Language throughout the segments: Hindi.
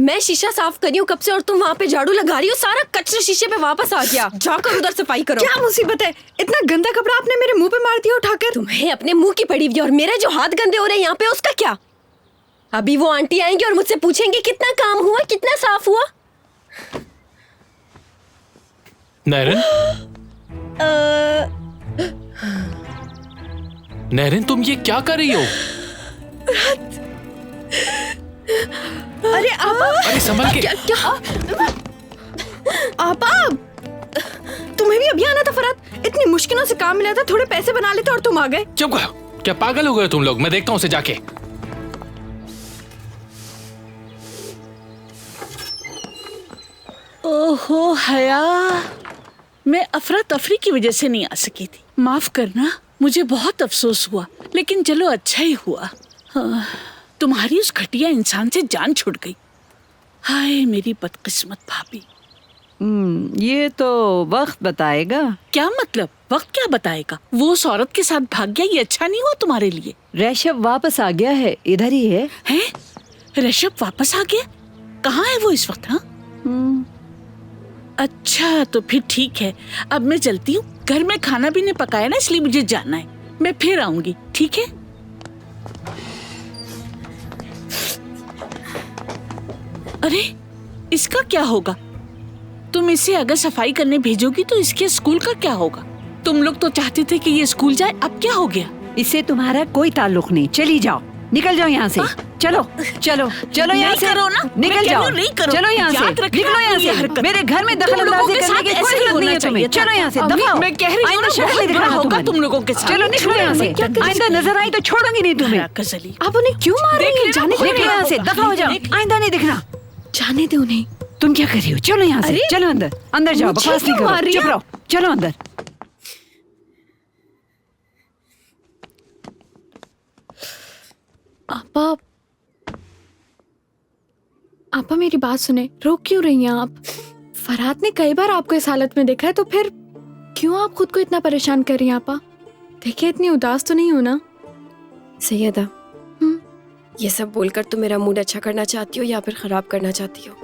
मैं शीशा साफ कर रही हूँ कब से और तुम वहाँ पे झाड़ू लगा रही हो। सारा कचरा शीशे पे वापस आ गया। जाकर उधर सफाई करो। क्या मुसीबत है, इतना गंदा कपड़ा आपने मेरे मुंह पे मार दिया उठाकर। तुम्हें अपने मुंह की पड़ी हुई और मेरे जो हाथ गंदे हो रहे हैं यहाँ पे, उसका क्या? अभी वो आंटी आएंगी और मुझसे पूछेंगे कितना काम हुआ, कितना साफ हुआ। नहरिन, नहरिन तुम ये क्या कर रही हो? अरे आपा, अरे संभल के। क्या? आपा, तुम्हें भी अभी आना था फरहत। इतनी मुश्किलों से काम मिला था, थोड़े पैसे बना लेते और तुम आ गए। चुप करो, क्या पागल हो गए तुम लोग? मैं देखता हूँ उसे जाके। ओहो हया, मैं अफरा तफरी की वजह से नहीं आ सकी थी। माफ करना, मुझे बहुत अफसोस हुआ, लेकिन चलो अच्छा ही हुआ। हाँ, तुम्हारी उस घटिया इंसान से जान छूट गई। हाय मेरी बदकिस्मत भाभी। ये तो वक्त बताएगा। क्या मतलब? वक्त क्या बताएगा? वो उस औरत के साथ भाग गया, ये अच्छा नहीं हुआ तुम्हारे लिए? ऋषभ वापस आ गया है, इधर ही है। हैं? ऋषभ वापस आ गया? कहाँ है वो इस वक्त? हाँ, अच्छा तो फिर ठीक है, अब मैं चलती हूँ। घर में खाना भी नहीं पकाया ना, इसलिए मुझे जाना है। मैं फिर आऊंगी, ठीक है? अरे इसका क्या होगा? तुम इसे अगर सफाई करने भेजोगी तो इसके स्कूल का क्या होगा? तुम लोग तो चाहते थे कि ये स्कूल जाए, अब क्या हो गया? इससे तुम्हारा कोई ताल्लुक नहीं। चली जाओ, निकल जाओ यहाँ से। चलो चलो चलो यहाँ से, करो ना, निकल जाओ। नहीं करो। चलो यहाँ से, निकलो यहाँ से। मेरे घर में दखल अंदाजी करने की कोई जरूरत नहीं है तुम्हें। चलो यहाँ से, दफा। मैं कह रही हूँ ना, शक्ल नहीं दिखाना होगा तुम्हारी। तुम लोगों के साथ। चलो निकलो यहाँ से, आइंदा नजर आई तो छोड़ूंगी नहीं तुम्हें। आप उन्हें क्यों मार रही हो? जाने दो यहाँ से, दफा हो जाओ, आइंदा नहीं दिखना। जाने दे उन्हें। तुम क्या कर रही हो? चलो यहाँ से, चलो अंदर, अंदर जाओ, बकवास नहीं करो, चुप रहो, चलो अंदर। आपा मेरी बात सुने, रोक क्यों रही हैं आप? फरहात ने कई बार आपको इस हालत में देखा है, तो फिर क्यों आप खुद को इतना परेशान कर रही हैं? आपा देखिए, इतनी उदास तो नहीं हो ना? सैयदा, ये सब बोलकर तुम मेरा मूड अच्छा करना चाहती हो या फिर खराब करना चाहती हो?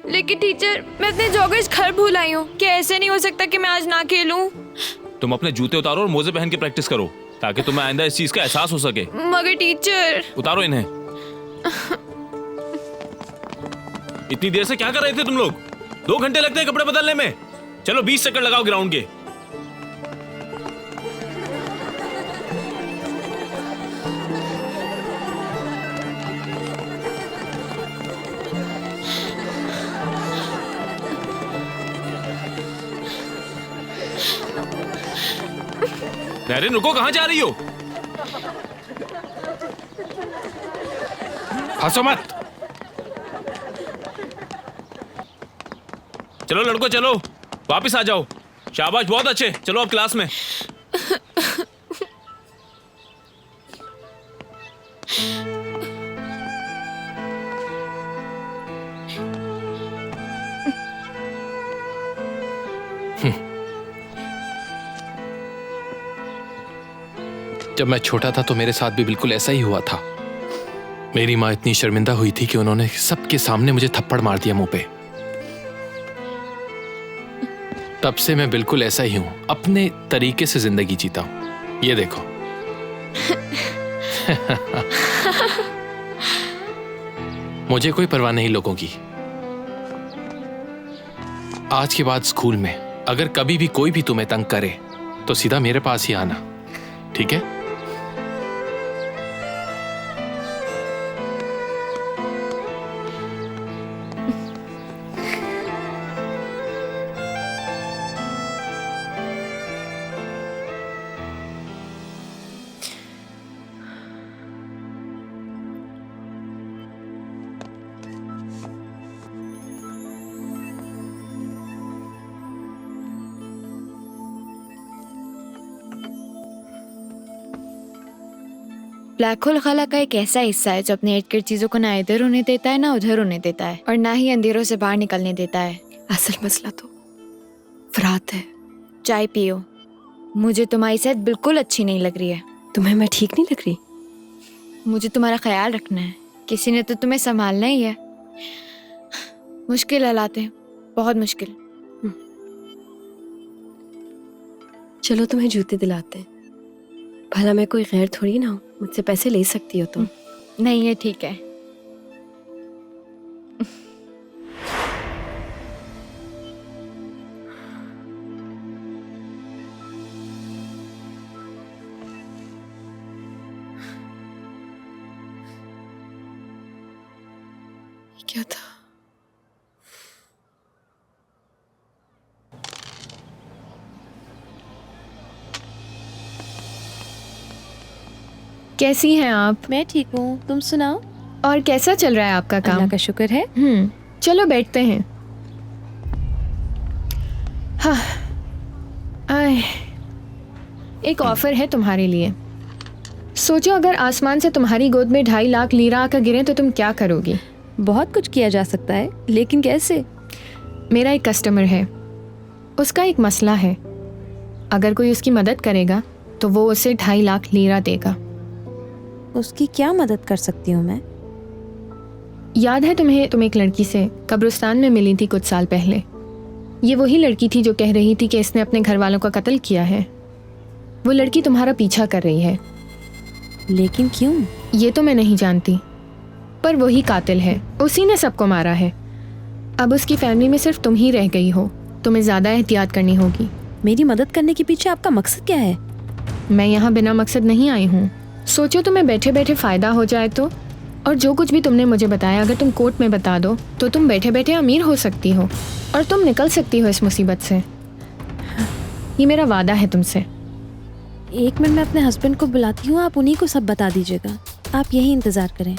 लेकिन टीचर, मैं अपने जॉगर्स घर भूल आई हूँ। क्या ऐसे नहीं हो सकता कि मैं आज ना खेलूं? तुम अपने जूते उतारो और मोजे पहन के प्रैक्टिस करो, ताकि तुम्हें आइंदा इस चीज का एहसास हो सके। मगर टीचर। उतारो इन्हें। इतनी देर से क्या कर रहे थे तुम लोग? 2 घंटे लगते हैं कपड़े बदलने में। चलो 20 चक्कर लगाओ ग्राउंड के। नहरिन रुको, कहां जा रही हो? हंसो मत। चलो लड़को, चलो वापस आ जाओ। शाबाश, बहुत अच्छे। चलो अब क्लास में। जब मैं छोटा था तो मेरे साथ भी बिल्कुल ऐसा ही हुआ था। मेरी माँ इतनी शर्मिंदा हुई थी कि उन्होंने सबके सामने मुझे थप्पड़ मार दिया मुंह पे। तब से मैं बिल्कुल ऐसा ही हूं, अपने तरीके से जिंदगी जीता हूं। ये देखो। मुझे कोई परवाह नहीं लोगों की। आज के बाद स्कूल में अगर कभी भी कोई भी तुम्हें तंग करे तो सीधा मेरे पास ही आना, ठीक है? ब्लैक होल खाला का एक ऐसा हिस्सा है जो अपने इर्द गिर्द चीजों को ना इधर होने देता है ना उधर होने देता है, और ना ही अंधेरों से बाहर निकलने देता है। असल मसला तो फरात है। चाय पियो, मुझे तुम्हारी सेहत बिल्कुल अच्छी नहीं लग रही है। तुम्हें मैं ठीक नहीं लग रही? मुझे तुम्हारा ख्याल रखना है, किसी ने तो तुम्हें संभालना ही है। मुश्किल हालात हैं, बहुत मुश्किल। चलो तुम्हें जूते दिलाते हैं। भला मैं कोई गैर थोड़ी ना हूँ, मुझसे पैसे ले सकती हो तुम। नहीं, ये ठीक है। क्या था? कैसी हैं आप? मैं ठीक हूँ, तुम सुनाओ। और कैसा चल रहा है आपका काम? अल्लाह का शुक्र है। चलो बैठते हैं। हाँ, आए, एक ऑफर है तुम्हारे लिए। सोचो अगर आसमान से तुम्हारी गोद में 2.5 लाख लीरा आकर गिरे तो तुम क्या करोगी? बहुत कुछ किया जा सकता है, लेकिन कैसे? मेरा एक कस्टमर है, उसका एक मसला है। अगर कोई उसकी मदद करेगा तो वो उसे 2.5 लाख लीरा देगा। उसकी क्या मदद कर सकती हूँ मैं? याद है तुम्हें, तुम एक लड़की से कब्रिस्तान में मिली थी कुछ साल पहले। ये वही लड़की थी जो कह रही थी कि इसने अपने घर वालों का कत्ल किया है। वो लड़की तुम्हारा पीछा कर रही है। लेकिन क्यों? ये तो मैं नहीं जानती, पर वही कातिल है, उसी ने सबको मारा है। अब उसकी फैमिली में सिर्फ तुम ही रह गई हो, तुम्हें ज़्यादा एहतियात करनी होगी। मेरी मदद करने के पीछे आपका मकसद क्या है? मैं यहाँ बिना मकसद नहीं आई हूँ। सोचो तुम्हें बैठे बैठे फ़ायदा हो जाए तो। और जो कुछ भी तुमने मुझे बताया अगर तुम कोर्ट में बता दो तो तुम बैठे बैठे अमीर हो सकती हो और तुम निकल सकती हो इस मुसीबत से। ये मेरा वादा है तुमसे। 1 मिनट में अपने हस्बैंड को बुलाती हूँ, आप उन्हीं को सब बता दीजिएगा। आप यही इंतज़ार करें।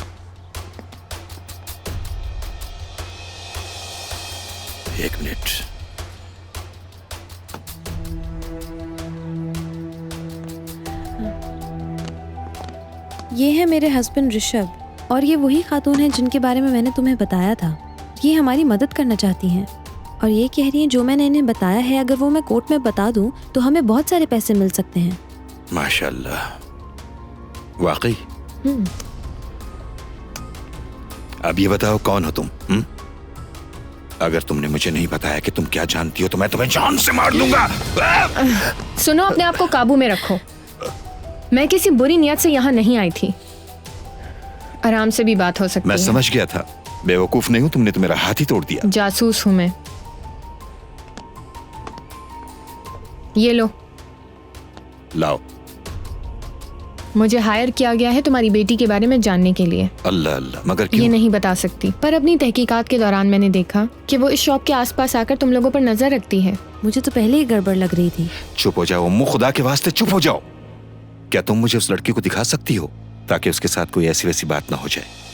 एक मिनट। ये है मेरे हस्बैंड ऋषभ, और ये वही खातून है जिनके बारे में मैंने तुम्हें बताया था। ये हमारी मदद करना चाहती हैं और ये कह रही हैं जो मैंने इन्हें बताया है अगर वो मैं कोर्ट में बता दूं तो हमें बहुत सारे पैसे मिल सकते हैं। माशाल्लाह, वाकई। अब ये बताओ कौन हो तुम? अगर तुमने मुझे नहीं बताया कि तुम क्या जानती हो तो मैं तुम्हें जान से मार दूंगा। सुनो, अपने आप को काबू में रखो। मैं किसी बुरी नियत से यहाँ नहीं आई थी। आराम से भी बात हो सकती मैं है। समझ गया था, बेवकूफ नहीं हूं, तुमने तो मेरा हाथ ही तोड़ दिया। जासूस हूँ मैं। ये लो, लाओ। मुझे हायर किया गया है तुम्हारी बेटी के बारे में जानने के लिए। अल्लाह अल्लाह, मगर ये क्यों? नहीं बता सकती, पर अपनी तहकीकात के दौरान मैंने देखा कि वो इस शॉप के आसपास आकर तुम लोगों पर नजर रखती है। मुझे तो पहले ही गड़बड़ लग रही थी। चुप हो जाओ अम्मू, खुदा के वास्ते चुप हो जाओ। क्या तुम मुझे उस लड़की को दिखा सकती हो ताकि उसके साथ कोई ऐसी वैसी बात ना हो जाए?